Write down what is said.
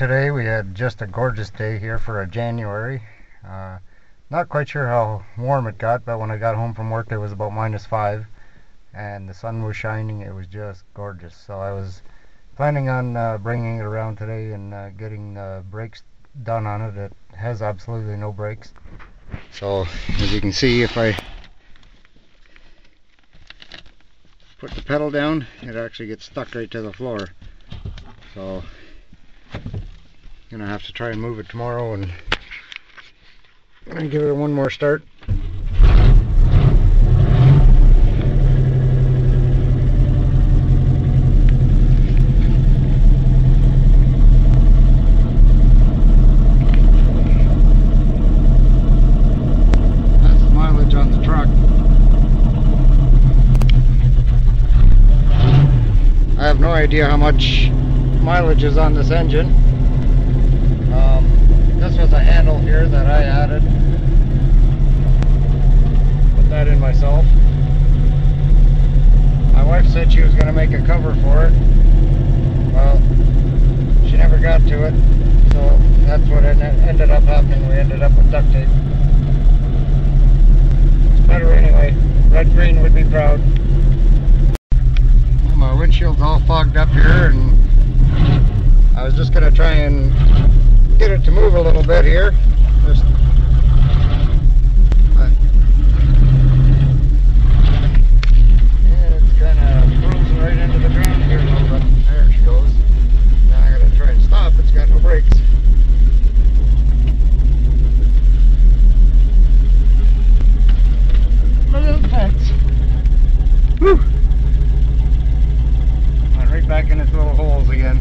today. We had just a gorgeous day here for a January. Not quite sure how warm it got, but when I got home from work it was about -5 and the sun was shining. It was just gorgeous. So I was planning on bringing it around today and getting brakes done on it. It has absolutely no brakes. So as you can see, if I put the pedal down, it actually gets stuck right to the floor. So I'm gonna have to try and move it tomorrow and give it one more start. That's the mileage on the truck. I have no idea how much mileage is on this engine. This was a handle here that I added. Put that in myself. My wife said she was going to make a cover for it. Well, she never got to it, so that's what ended up happening. We ended up with duct tape. It's better anyway. Red Green would be proud. Well, my windshield's all fogged up here, and I was just going to try and get it to move a little bit here. Yeah, it's kind of frozen right into the ground here a little bit. There she goes. Now I gotta try and stop. It's got no brakes. Look at the fence. Whew! Went right back in its little holes again.